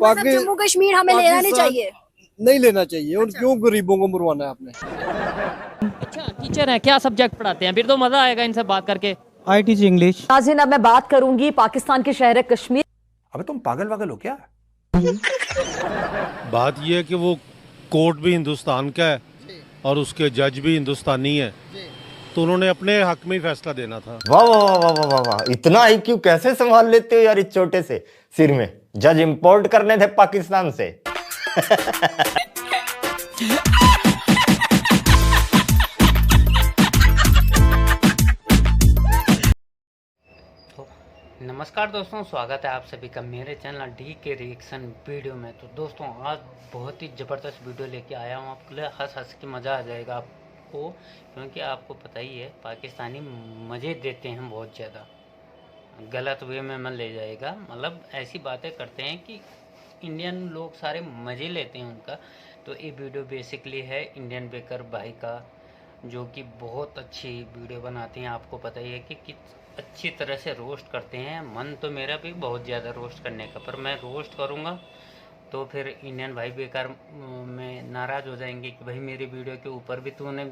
मतलब जम्मू कश्मीर हमें लेना नहीं चाहिए? नहीं लेना चाहिए। और क्यों गरीबों को मरवाना है आपने? अच्छा टीचर हैं, क्या सब्जेक्ट पढ़ाते हैं? फिर तो मजा आएगा इनसे बात करके। I teach English. नाज़रीन, अब मैं बात करूंगी पाकिस्तान के शहर कश्मीर। अबे तुम पागल वागल हो क्या? बात यह है कि वो कोर्ट भी हिंदुस्तान का है और उसके जज भी हिंदुस्तानी है, तो उन्होंने अपने हक में ही फैसला देना था। वाह वाह वाह वाह वाह वाह, इतना IQ कैसे संभाल लेते हो यार इस छोटे से सिर में? जज इंपोर्ट करने थे पाकिस्तान से। नमस्कार दोस्तों, स्वागत है आप सभी का मेरे चैनल डी के रिएक्शन वीडियो में। तो दोस्तों आज बहुत ही ज़बरदस्त वीडियो लेके आया हूँ आपके लिए। हंस हंस के मज़ा आ जाएगा आपको, क्योंकि आपको पता ही है पाकिस्तानी मज़े देते हैं बहुत ज़्यादा। गलत वे में मत ले जाएगा, मतलब ऐसी बातें करते हैं कि इंडियन लोग सारे मज़े लेते हैं उनका। तो ये वीडियो बेसिकली है इंडियन बेकर भाई का, जो कि बहुत अच्छी वीडियो बनाते हैं। आपको पता ही है कि किस अच्छी तरह से रोस्ट करते हैं। मन तो मेरा भी बहुत ज़्यादा रोस्ट करने का, पर मैं रोस्ट करूँगा तो फिर इंडियन भाई बेकार में नाराज़ हो जाएंगे कि भाई मेरी वीडियो के ऊपर भी तूने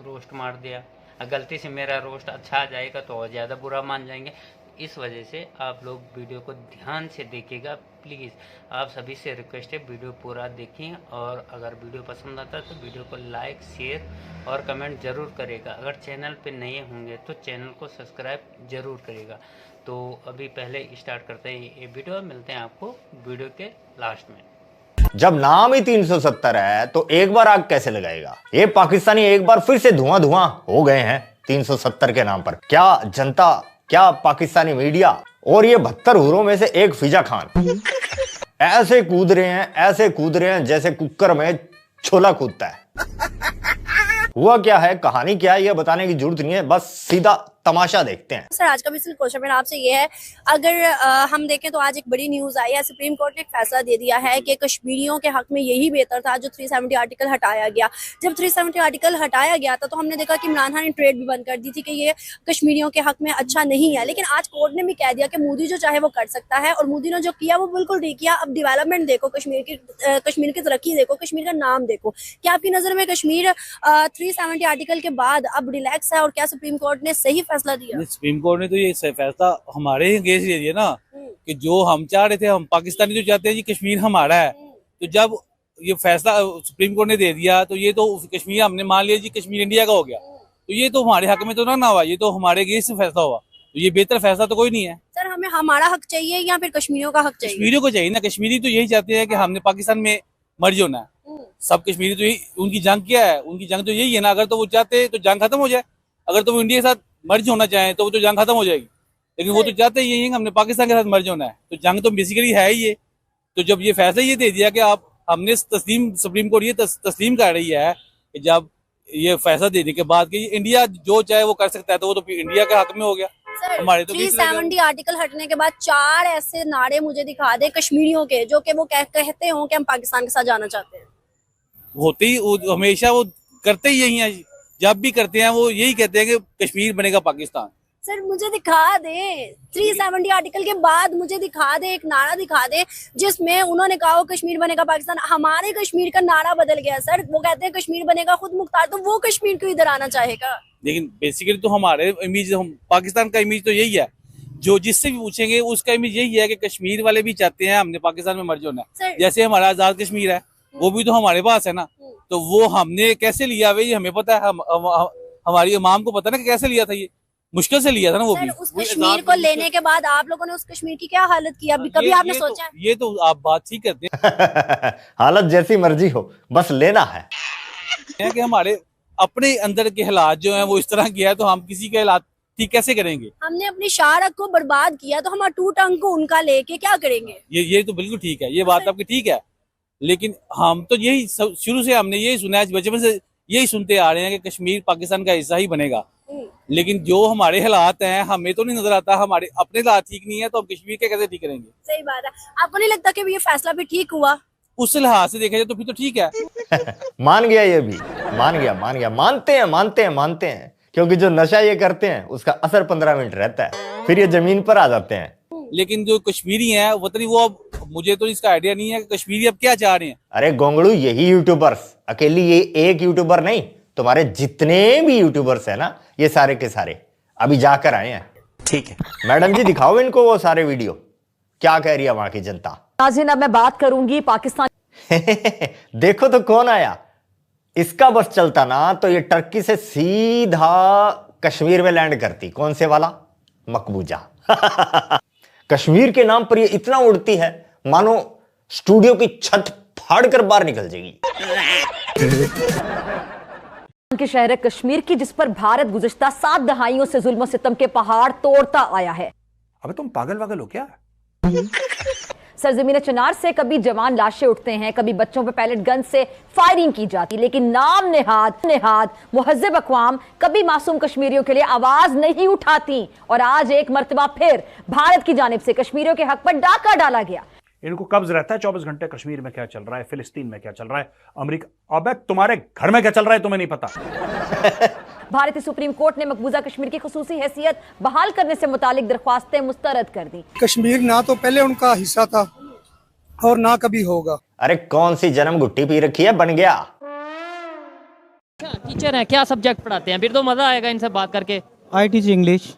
रोस्ट मार दिया। गलती से मेरा रोस्ट अच्छा आ जाएगा तो और ज़्यादा बुरा मान जाएंगे। इस वजह से आप लोग वीडियो को ध्यान से देखिएगा प्लीज़। आप सभी से रिक्वेस्ट है वीडियो पूरा देखें, और अगर वीडियो पसंद आता है तो वीडियो को लाइक शेयर और कमेंट ज़रूर करेगा। अगर चैनल पे नए होंगे तो चैनल को सब्सक्राइब ज़रूर करेगा। तो अभी पहले स्टार्ट करते हैं ये वीडियो, मिलते हैं आपको वीडियो के लास्ट में। जब नाम ही 370 है तो एक बार आग कैसे लगाएगा? ये पाकिस्तानी एक बार फिर से धुआं धुआं हो गए हैं 370 के नाम पर। क्या जनता, क्या पाकिस्तानी मीडिया और ये 72 हुरों में से एक फिजा खान ऐसे कूद रहे हैं जैसे कुकर में छोला कूदता है। हुआ क्या है, कहानी क्या है, ये बताने की जरूरत नहीं है, बस सीधा तमाशा देखते हैं। सर आज का बेसिक क्वेश्चन मेरा आपसे ये है, अगर हम देखें तो आज एक बड़ी न्यूज आई है। सुप्रीम कोर्ट ने एक फैसला दे दिया है कि कश्मीरियों के हक में यही बेहतर था जो 370 आर्टिकल हटाया गया। जब 370 आर्टिकल हटाया गया था तो हमने देखा कि इमरान खान ने ट्रेड भी बंद कर दी थी कि ये कश्मीरियों के हक में अच्छा नहीं है। लेकिन आज कोर्ट ने भी कह दिया कि मोदी जो चाहे वो कर सकता है, और मोदी ने जो किया वो बिल्कुल ठीक किया। अब डेवलपमेंट देखो, कश्मीर की तरक्की देखो, कश्मीर का नाम देखो। क्या आपकी नजर में कश्मीर 370 आर्टिकल के बाद अब रिलैक्स है, और क्या सुप्रीम कोर्ट ने सही फैसला दिया? सुप्रीम कोर्ट ने तो ये फैसला हमारे ही अगेंस्ट दे दिया ना, कि जो हम चाह रहे थे, हम पाकिस्तानी जो चाहते हैं कि कश्मीर हमारा है, तो जब ये फैसला सुप्रीम कोर्ट ने दे दिया तो ये तो कश्मीर हमने मान लिया जी कश्मीर इंडिया का हो गया, तो ये तो हमारे हक में तो ना हुआ, ये तो हमारे अगेंस्ट फैसला हुआ। तो ये बेहतर फैसला तो कोई नहीं है। सर हमें हमारा हक चाहिए या फिर कश्मीरियों का हक चाहिए? कश्मीरियों को चाहिए ना, कश्मीरी तो यही चाहते हैं कि हमने पाकिस्तान में मर्ज होना है। सब कश्मीरी तो यही, उनकी जंग क्या है, उनकी जंग तो यही है ना। अगर तो वो चाहते तो जंग खत्म हो जाए, अगर तो वो इंडिया के साथ मर्ज होना चाहें तो वो तो जंग खत्म हो जाएगी। लेकिन वो तो चाहते ही यही है कि हमने पाकिस्तान के साथ मर्ज होना है, तो जंग तो बेसिकली है ही ये। तो जब ये फैसला ये दे दिया कि आप हमने सुप्रीम कोर्ट ये तस्लीम कर रही है कि जब ये फैसला देने के बाद कि इंडिया जो चाहे वो कर सकता है, तो वो तो इंडिया के हक में हो गया। हमारे तो 370 आर्टिकल हटने के बाद 4 ऐसे नारे मुझे दिखा दे कश्मीरियों के, जो कि वो कहते हो कि हम पाकिस्तान के साथ जाना चाहते हैं। होते ही हमेशा वो करते ही यही है, जब भी करते हैं वो यही कहते हैं कि कश्मीर बनेगा पाकिस्तान। सर मुझे दिखा दे 370 आर्टिकल के बाद, मुझे दिखा दे, एक नारा दिखा दे जिसमें उन्होंने कहा वो कश्मीर बनेगा पाकिस्तान। हमारे कश्मीर का नारा बदल गया सर, वो कहते हैं कश्मीर बनेगा खुद मुख्तार, तो वो कश्मीर क्यों इधर आना चाहेगा? लेकिन बेसिकली तो हमारे इमेज, हम पाकिस्तान का इमेज तो यही है, जो जिससे भी पूछेंगे उसका इमेज यही है कि कश्मीर वाले भी चाहते हैं हमने पाकिस्तान में मर्ज होना है। जैसे हमारा आजाद कश्मीर है, वो भी तो हमारे पास है ना, तो वो हमने कैसे लिया भाई हमें पता है, हमारी इमाम को पता ना कि कैसे लिया था, ये मुश्किल से लिया था ना वो भी। उस कश्मीर को लेने के बाद आप लोगों ने उस कश्मीर की क्या हालत की? अभी कभी आपने सोचा? ये तो आप बात ठीक करते हैं। हालत जैसी मर्जी हो, बस लेना है। कि हमारे अपने अंदर के हालात जो हैं वो इस तरह किया है, तो हम किसी के हालात ठीक कैसे करेंगे? हमने अपनी शारक को बर्बाद किया, तो हम टूट अंक को उनका लेके क्या करेंगे? ये तो बिल्कुल ठीक है, ये बात आपकी ठीक है। लेकिन हम तो यही शुरू से हमने यही सुना है, बचपन से यही सुनते आ रहे हैं कि कश्मीर पाकिस्तान का हिस्सा ही बनेगा। लेकिन जो हमारे हालात हैं हमें तो नहीं नजर आता, हमारे अपने हालात ठीक नहीं है, तो हम कश्मीर के कैसे ठीक करेंगे? सही बात है। आपको नहीं लगता कि ये फैसला भी ठीक हुआ? उस लिहाज से देखा जाए तो फिर तो ठीक है। मान गया, ये भी मान गया। मानते हैं क्योंकि जो नशा ये करते हैं उसका असर 15 मिनट रहता है, फिर ये जमीन पर आ जाते हैं। लेकिन जो कश्मीरी हैं पता नहीं वो, अब मुझे तो इसका आइडिया नहीं है कि कश्मीरी अब क्या चाह रहे हैं। अरे गोंगड़ू, यही यूट्यूबर्स, अकेली ये एक यूट्यूबर नहीं, तुम्हारे जितने भी यूट्यूबर्स है ना, ये सारे के सारे अभी जाकर आए हैं। ठीक है मैडम जी, दिखाओ इनको वो सारे वीडियो, क्या कह रही है वहां की जनता। नाज़रीन, अब मैं बात करूंगी पाकिस्तान देखो तो कौन आया। इसका बस चलता ना तो ये टर्की से सीधा कश्मीर में लैंड करती। कौन से वाला? मकबूजा। कश्मीर के नाम पर ये इतना उड़ती है मानो स्टूडियो की छत फाड़ कर बाहर निकल जाएगी। के शहर कश्मीर की, जिस पर भारत गुज़िश्ता 7 दहाइयों से जुल्म सितम के पहाड़ तोड़ता आया है। अबे तुम पागल वागल हो क्या? सरजमीन चिनार से कभी जवान लाशें उठते हैं, कभी बच्चों पर पैलेट गन से फायरिंग की जाती, लेकिन नाम नेहाद मुहज्जब अक़वाम कभी मासूम कश्मीरियों के लिए आवाज नहीं उठाती। और आज एक मर्तबा फिर भारत की जानिब से कश्मीरियों के हक पर डाका डाला गया। इनको कब्ज रहता है 24 घंटे कश्मीर में क्या चल रहा है, फिलिस्तीन में क्या चल रहा है, अमेरिका, अबे तुम्हारे घर में क्या चल रहा है तुम्हें नहीं पता। भारतीय सुप्रीम कोर्ट ने मकबूजा कश्मीर की खुसूसी हैसियत बहाल करने से मुतालिक दरख्वास्तें मुस्तरद कर दी। कश्मीर ना तो पहले उनका हिस्सा था और ना कभी होगा। अरे कौन सी जन्म गुट्टी पी रखी है, बन गया। अच्छा टीचर हैं, क्या सब्जेक्ट पढ़ाते हैं? फिर तो मज़ा आएगा इनसे बात करके। I teach English.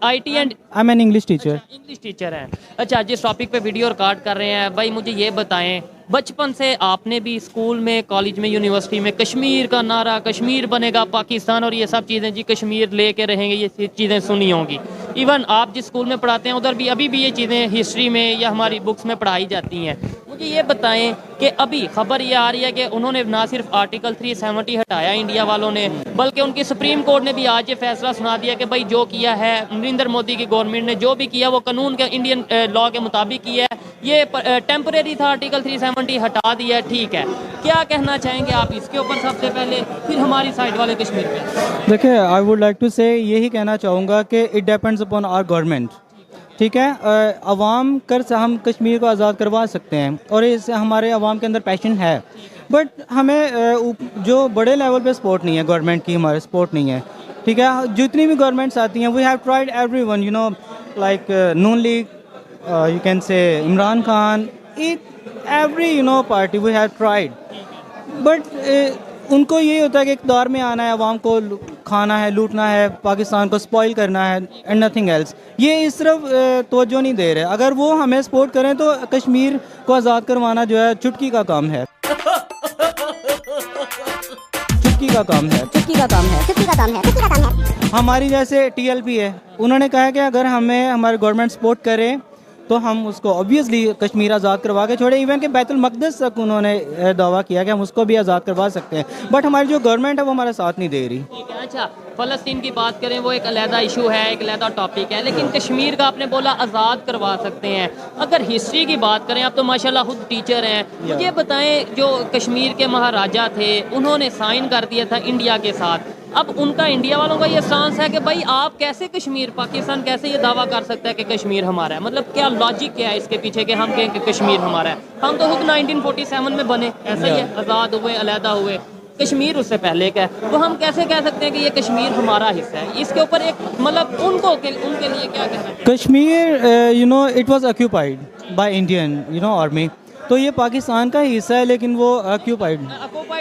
IT and I'm an English teacher. English teacher हैं। अच्छा, जिस टॉपिक पे वीडियो रिकॉर्ड कर रहे हैं भाई, मुझे ये बताएं, बचपन से आपने भी स्कूल में, कॉलेज में, यूनिवर्सिटी में कश्मीर का नारा, कश्मीर बनेगा पाकिस्तान और ये सब चीज़ें, जी कश्मीर लेके रहेंगे, ये चीज़ें सुनी होंगी। इवन आप जिस स्कूल में पढ़ाते हैं उधर भी अभी भी ये चीज़ें हिस्ट्री में या हमारी बुक्स में पढ़ाई जाती हैं। मुझे ये बताएं कि अभी खबर ये आ रही है कि उन्होंने ना सिर्फ आर्टिकल 370 हटाया इंडिया वालों ने, बल्कि उनकी सुप्रीम कोर्ट ने भी आज ये फैसला सुना दिया कि भाई जो किया है नरेंद्र मोदी की गवर्नमेंट ने, जो भी किया वो कानून के, इंडियन लॉ के मुताबिक किया है। ये टेम्परेरी था, आर्टिकल 370 हटा दिया है, ठीक है। क्या कहना चाहेंगे आप इसके ऊपर सबसे पहले, फिर हमारी साइड वाले कश्मीर पे? देखिए, आई वुड लाइक टू से यही कहना चाहूँगा कि it depends upon our government. ठीक है, अवाम कर से हम कश्मीर को आज़ाद करवा सकते हैं और इससे हमारे अवाम के अंदर पैशन है, बट हमें जो बड़े लेवल पे सपोर्ट नहीं है, गवर्नमेंट की हमारे सपोर्ट नहीं है। ठीक है, जितनी भी गवर्नमेंट्स आती हैं, we have tried everyone, you know, like Noon league, you can say Imran Khan, every party we have tried, but उनको ये होता है कि इक़्तिदार में आना है, अवाम को खाना है, लूटना है, पाकिस्तान को स्पॉइल करना है एंड नथिंग एल्स। ये इस तरफ तवज्जो नहीं दे रहे। अगर वो हमें सपोर्ट करें तो कश्मीर को आज़ाद करवाना जो है चुटकी का काम है। हमारी जैसे TLP है, उन्होंने कहा कि अगर हमें हमारे गवर्नमेंट सपोर्ट करे तो हम उसको ऑब्वियसली कश्मीर आज़ाद करवा के छोड़े। इवन कि बैतुल मक़दस तक उन्होंने दावा किया कि हम उसको भी आज़ाद करवा सकते हैं, बट हमारी जो गवर्नमेंट है वो हमारा साथ नहीं दे रही। ठीक है, अच्छा फ़लस्तीन की बात करें, वो एक अलहदा इशू है, एक अलहदा टॉपिक है, लेकिन कश्मीर का आपने बोला आज़ाद करवा सकते हैं। अगर हिस्ट्री की बात करें, आप तो माशाल्लाह खुद टीचर हैं, मुझे बताएं, जो कश्मीर के महाराजा थे उन्होंने साइन कर दिया था इंडिया के साथ। अब उनका इंडिया वालों का ये स्टांस है कि भाई आप कैसे कश्मीर, पाकिस्तान कैसे ये दावा कर सकता है कि कश्मीर हमारा है? मतलब क्या लॉजिक क्या है इसके पीछे कि हम कहें कि कश्मीर हमारा है? हम तो खुद 1947 में बने, ऐसा ही है, आज़ाद हुए, अलहदा हुए। कश्मीर उससे पहले का है, तो हम कैसे कह सकते हैं कि ये कश्मीर हमारा हिस्सा है? इसके ऊपर एक मतलब उनके लिए क्या कहना चाहिए? Kashmir it was occupied by Indian army, तो ये पाकिस्तान का हिस्सा है, लेकिन वो ऑक्यूपाइड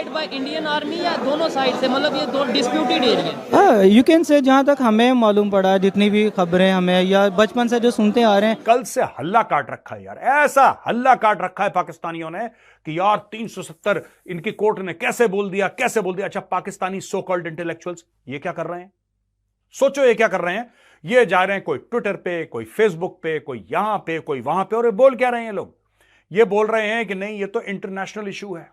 बाय इंडियन आर्मी या दोनों साइड से, मतलब ये दो disputed area. You can say, जहाँ तक हमें मालूम पड़ा, जितनी भी खबरें हमें या बचपन से जो सुनते आ रहे हैं, कल से हल्ला काट रखा है यार, ऐसा हल्ला काट रखा है पाकिस्तानियों ने कि यार 370 इनकी कोर्ट ने कैसे बोल दिया। अच्छा, पाकिस्तानी सो कॉल्ड इंटेलेक्चुअल्स ये क्या कर रहे हैं? सोचो ये क्या कर रहे हैं। ये जा रहे हैं कोई ट्विटर पे, कोई फेसबुक पे, कोई यहां पे, कोई वहां पे, और ये बोल क्या रहे हैं लोग? ये बोल रहे हैं कि नहीं, ये तो इंटरनेशनल इशू है,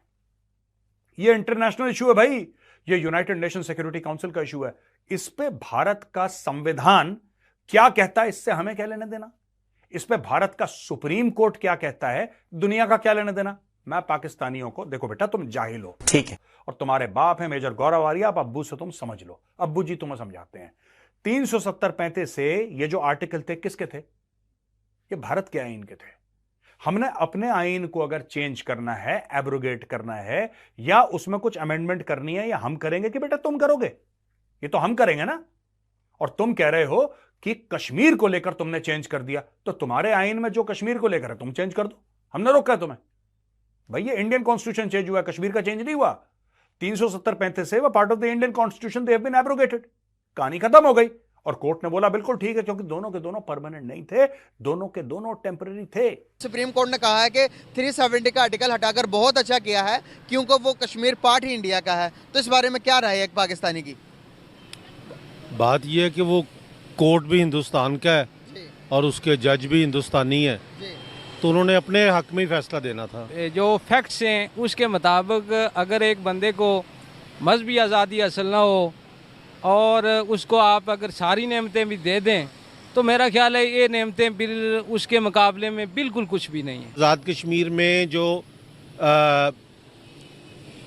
ये इंटरनेशनल इशू है भाई, ये यूनाइटेड नेशन सिक्योरिटी काउंसिल का इशू है। इस पे भारत का संविधान क्या कहता है, इससे हमें क्या लेने देना? इस पे भारत का सुप्रीम कोर्ट क्या कहता है, दुनिया का क्या लेने देना? मैं पाकिस्तानियों को, देखो बेटा तुम जाहिल हो, ठीक है, और तुम्हारे बाप है मेजर गौरव आर्या, आप अब्बू से तुम समझ लो, अब्बू जी तुम्हें समझाते हैं। 370-35 से ये जो आर्टिकल थे किसके थे? ये भारत के आईन के थे। हमने अपने आईन को अगर चेंज करना है, एब्रोगेट करना है, या उसमें कुछ अमेंडमेंट करनी है, या हम करेंगे कि बेटा तुम करोगे? ये तो हम करेंगे ना। और तुम कह रहे हो कि कश्मीर को लेकर तुमने चेंज कर दिया, तो तुम्हारे आईन में जो कश्मीर को लेकर है तुम चेंज कर दो, हमने रोका है तुम्हें। भाई ये इंडियन कॉन्स्टिट्यूशन चेंज हुआ है, कश्मीर का चेंज नहीं हुआ। 370-35 से वो part of the Indian constitution, they have been abrogated, कहानी खत्म हो गई। और कोर्ट ने बोला बिल्कुल ठीक है, क्योंकि दोनों के दोनों परमानेंट नहीं थे, दोनों के दोनों टेम्पररी थे। सुप्रीम कोर्ट ने कहा है कि 370 का आर्टिकल हटाकर बहुत अच्छा किया है, क्योंकि वो कश्मीर पार्ट ही इंडिया का है। तो इस बारे में क्या राय है एक पाकिस्तानी की? बात यह है कि वो कोर्ट भी हिंदुस्तान का है और उसके जज भी हिंदुस्तानी है, तो उन्होंने अपने हक में ही फैसला देना था। जो फैक्ट्स हैं उसके मुताबिक अगर एक बंदे को मजहबी आज़ादी हासिल ना हो और उसको आप अगर सारी नेमतें भी दे दें, तो मेरा ख्याल है ये नेमतें बिल उसके मुकाबले में बिल्कुल कुछ भी नहीं है। आज़ाद कश्मीर में जो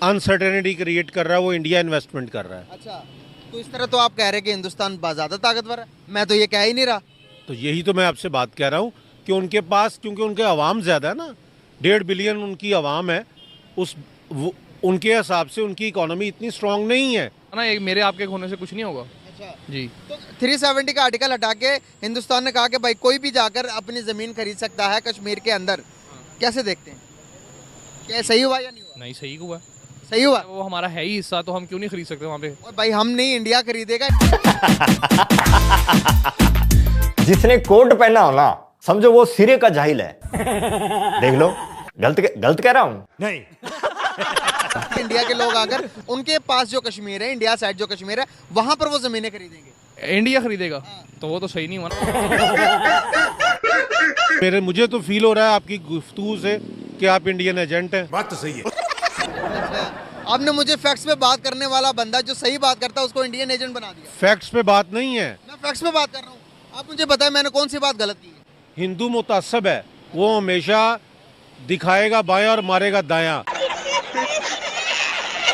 अनसर्टेनिटी क्रिएट कर रहा है वो इंडिया इन्वेस्टमेंट कर रहा है। अच्छा, तो इस तरह तो आप कह रहे हैं कि हिंदुस्तान ज़्यादा ताकतवर है, मैं तो ये कह ही नहीं रहा। तो यही तो मैं आपसे बात कह रहा हूँ कि उनके पास, क्योंकि उनके अवाम ज़्यादा है ना, 1.5 बिलियन उनकी अवाम है, उनके हिसाब से उनकी इकोनॉमी इतनी स्ट्रांग नहीं है ना, एक मेरे आपके होने से कुछ नहीं होगा। अच्छा जी, तो 370 का आर्टिकल हटा के हिंदुस्तान ने कहा कि भाई कोई भी जाकर अपनी ज़मीन खरीद सकता है कश्मीर के अंदर। कैसे देखते हैं, क्या सही हुआ या नहीं हुआ? नहीं, सही हुआ, सही हुआ। वो हमारा है ही हिस्सा, तो हम क्यों नहीं खरीद सकते वहाँ पे? और भाई हम नहीं, इंडिया खरीदेगा। जिसने कोट पहना हो ना, समझो वो सिरे का जाहिल है। देख लो, गलत कह रहा हूं? नहीं। इंडिया के लोग आकर उनके पास जो कश्मीर है, इंडिया साइड जो कश्मीर है, वहां पर वो जमीनें खरीदेंगे। इंडिया खरीदेगा तो वो तो सही नहीं हुआ ना। मुझे तो फील हो रहा है आपकी गुफ्तगू से कि आप इंडियन एजेंट हैं। बात तो सही है। आपने मुझे फैक्ट्स पे बात करने वाला बंदा जो सही बात करता है उसको इंडियन एजेंट बना दिया। फैक्ट्स पे बात नहीं है, मैं फैक्ट्स पे बात कर रहा हूँ। आप मुझे बताएं मैंने कौन सी बात गलत की है? हिंदू मुतासब है, वो हमेशा दिखाएगा बायां और मारेगा दायां।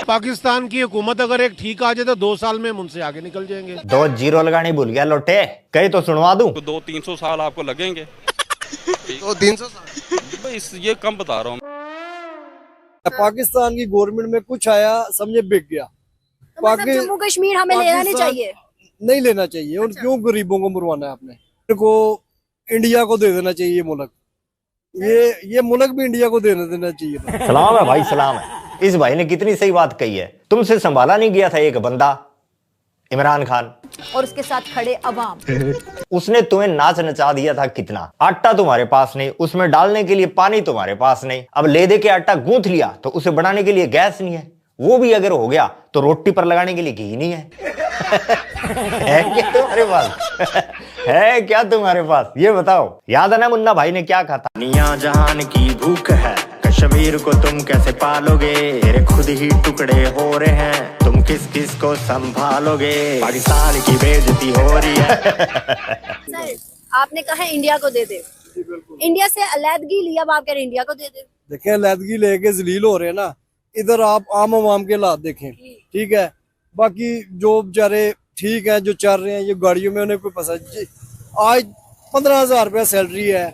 पाकिस्तान की हुकूमत अगर एक ठीक आ जाए तो 2 साल में उनसे आगे निकल जाएंगे। 2 जीरो लगानी भूल गया लोटे, कहीं तो सुनवा दूं। 200-300 साल आपको लगेंगे। 200-300 साल? ये कम बता रहा हूँ। पाकिस्तान की गवर्नमेंट में कुछ आया, समझे बिक गया। तो मतलब जम्मू कश्मीर हमें लेना नहीं चाहिए? नहीं लेना चाहिए। और क्यों गरीबों को मरवाना है आपने? को इंडिया को दे देना चाहिए मुल्क, ये मुल्क भी इंडिया को देना चाहिए। सलाम है भाई, सलाम है। इस भाई ने कितनी सही बात कही है। तुमसे संभाला नहीं गया था एक बंदा, इमरान खान, और उसके साथ खड़े अवाम। उसने तुम्हें नाच नचा दिया था कितना। आटा तुम्हारे पास नहीं, उसमें डालने के लिए पानी तुम्हारे पास नहीं। अब ले दे के आटा गूंथ लिया तो उसे बनाने के लिए गैस नहीं है। वो भी अगर हो गया तो रोटी पर लगाने के लिए घी नहीं है। है क्या तुम्हारे पास? है क्या तुम्हारे पास? ये बताओ। याद है ना मुन्ना भाई ने क्या कहा था? दुनिया जहान की भूख है, कश्मीर को तुम कैसे पालोगे? तेरे खुद ही टुकड़े हो रहे हैं, तुम किस किस को संभालोगे? पाकिस्तान की बेइज्जती हो रही है। सर, आपने कहा इंडिया को दे दे, इंडिया से अलहदगी लिया, अब आप कह रहे हैं इंडिया को दे दे। देखें, अलहदगी लेके जलील हो रहे हैं ना। इधर आप आम आवाम के हालात देखें, ठीक है। बाकी जो बेचारे ठीक है, जो चल रहे हैं ये गाड़ियों में, उन्हें कोई पसंद। आज 15,000 रुपया सैलरी है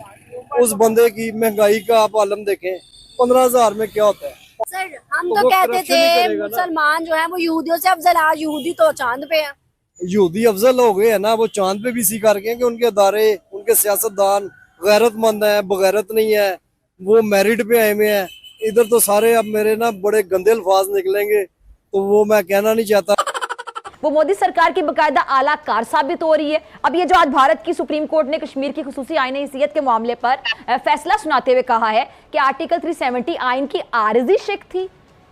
उस बंदे की। महंगाई का आप आलम देखें, 15,000 में क्या होता है? सर, हम तो कहते थे मुसलमान जो है वो यहूदियों से अफजल। आज यहूदी तो चांद पे है। यहूदी अफजल हो गए है ना, वो चांद पे भी इसी करके कि उनके अदारे, उनके सियासतदान गैरतमंद है, बगैरत नहीं है, वो मेरिट पे आए हुए हैं। इधर तो सारे अब मेरे ना बड़े गंदे अल्फाज निकलेंगे, तो वो मैं कहना नहीं चाहता। वो मोदी सरकार की बकायदा आला कार साबित हो रही है। अब ये जो आज भारत की सुप्रीम कोर्ट ने कश्मीर की खुसूसी आईनी हैसियत के मामले पर फैसला सुनाते हुए कहा है कि आर्टिकल 370 आइन की आरजी शिक थी।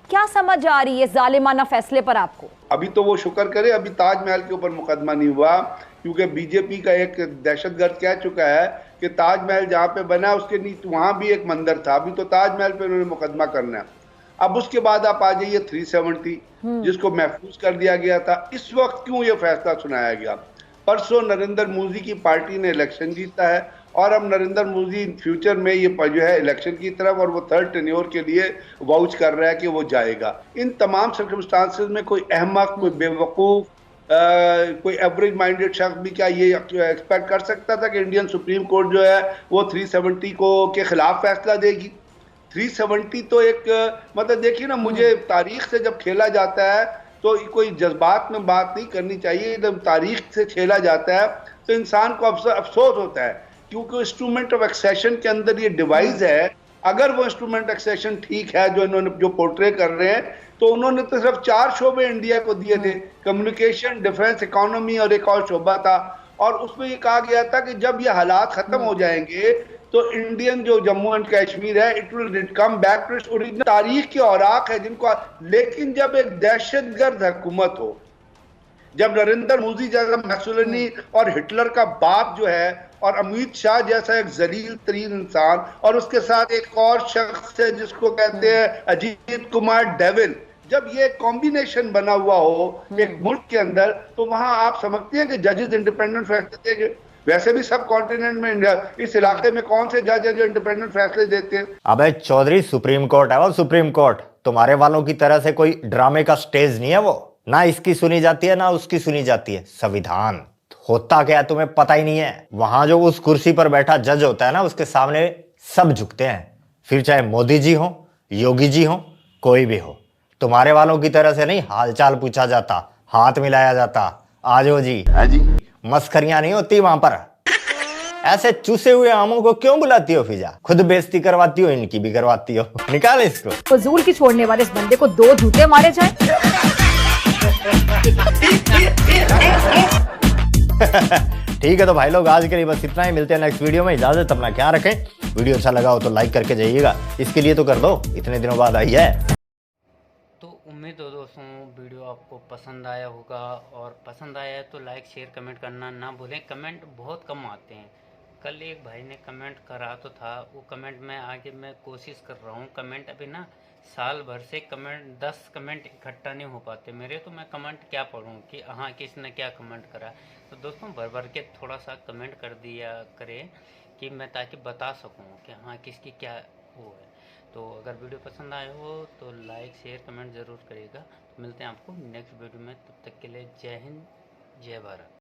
क्या समझ आ रही है जालिमाना फैसले पर आपको? अभी तो वो शुक्र करे अभी ताजमहल के ऊपर मुकदमा नहीं हुआ, क्योंकि बीजेपी का एक दहशतगर्द कह चुका है कि ताजमहल जहाँ पे बना उसके नीचे वहाँ भी एक मंदिर था। अभी तो ताजमहल पे उन्होंने मुकदमा करना है। अब उसके बाद आप आ जाइए 370 जिसको महफूज कर दिया गया था। इस वक्त क्यों ये फैसला सुनाया गया? परसों नरेंद्र मोदी की पार्टी ने इलेक्शन जीता है और अब नरेंद्र मोदी फ्यूचर में ये जो है इलेक्शन की तरफ और वो 3rd टेन्योर के लिए वाउच कर रहा है कि वो जाएगा। इन तमाम सर्कमस्टांसेस में कोई अहमक, कोई बेवकूफ़, कोई एवरेज माइंडेड शख्स भी क्या ये एक्सपेक्ट कर सकता था कि इंडियन सुप्रीम कोर्ट जो है वो 370 को के खिलाफ फैसला देगी? 370 तो एक मतलब देखिए ना, मुझे तारीख से जब खेला जाता है तो कोई जज्बात में बात नहीं करनी चाहिए। एकदम तारीख से खेला जाता है तो इंसान को अफसोस होता है, क्योंकि इंस्ट्रूमेंट ऑफ एक्सेशन के अंदर ये डिवाइस है। अगर वो इंस्ट्रूमेंट एक्सेशन ठीक है जो इन्होंने जो पोर्ट्रे कर रहे हैं, तो उन्होंने तो सिर्फ 4 शोबे इंडिया को दिए थे, कम्युनिकेशन, डिफेंस, इकोनॉमी और एक और शोबा था। और उसमें ये कहा गया था कि जब ये हालात खत्म हो जाएंगे तो इंडियन जो जम्मू एंड कश्मीर है it will come back to its original. तारीख के औराक है जिनको, लेकिन जब एक दहशतगर्द हुकूमत हो, जब नरेंद्र मोदी जैसा मैसोलिनी और हिटलर का बाप जो है और अमित शाह जैसा एक जलील तरीन इंसान और उसके साथ एक और शख्स है जिसको कहते हैं अजीत कुमार डेविल, जब ये कॉम्बिनेशन बना हुआ हो एक मुल्क के अंदर, तो वहां आप समझते हैं कि जजेस इंडिपेंडेंट फैसले देंगे। वैसे भी सब कॉन्टिनेंट में इंडिया, इस इलाके में कौन से जज हैं जो इंडिपेंडेंट फैसले देते हैं? अबे चौधरी, सुप्रीम कोर्ट है वो, सुप्रीम कोर्ट। तुम्हारे वालों की तरह से कोई ड्रामे का स्टेज नहीं है वो। ना इसकी सुनी जाती है ना उसकी सुनी जाती है। संविधान होता क्या है तुम्हें पता ही नहीं है। वहां जो उस कुर्सी पर बैठा जज होता है ना, उसके सामने सब झुकते हैं, फिर चाहे मोदी जी हो, योगी जी हो, कोई भी हो। तुम्हारे वालों की तरह से नहीं हालचाल पूछा जाता, हाथ मिलाया जाता, आजो जी जी। मस्खरियां नहीं होती वहां पर। ऐसे चूसे हुए आमों को क्यों बुलाती हो फिजा? खुद बेइज्जती करवाती हो, इनकी भी करवाती हो। निकाल इसको। फजूल की छोड़ने वाले इस बंदे को 2 जूते मारे जाए। ठीक है तो भाई लोग, आज के लिए बस इतना ही। मिलते हैं नेक्स्ट वीडियो में। इजाजत, अपना ख्याल रखें। वीडियो अच्छा लगा हो तो लाइक करके जाइएगा, इसके लिए तो कर दो, इतने दिनों बाद आई है। तो उम्मीद हो दोस्तों वीडियो आपको पसंद आया होगा, और पसंद आया है तो लाइक शेयर कमेंट करना ना भूलें। कमेंट बहुत कम आते हैं। कल एक भाई ने कमेंट करा तो था, वो कमेंट में आगे मैं कोशिश कर रहा हूँ। कमेंट अभी ना साल भर से कमेंट 10 कमेंट इकट्ठा नहीं हो पाते मेरे, तो मैं कमेंट क्या पढ़ूँ कि हाँ किसने क्या कमेंट करा। तो दोस्तों भर भर के थोड़ा सा कमेंट कर दिया करें कि मैं ताकि बता सकूँ कि हाँ किसकी क्या वो है। तो अगर वीडियो पसंद आए हो तो लाइक शेयर कमेंट ज़रूर करिएगा। मिलते हैं आपको नेक्स्ट वीडियो में, तब तक के लिए जय हिंद, जय भारत।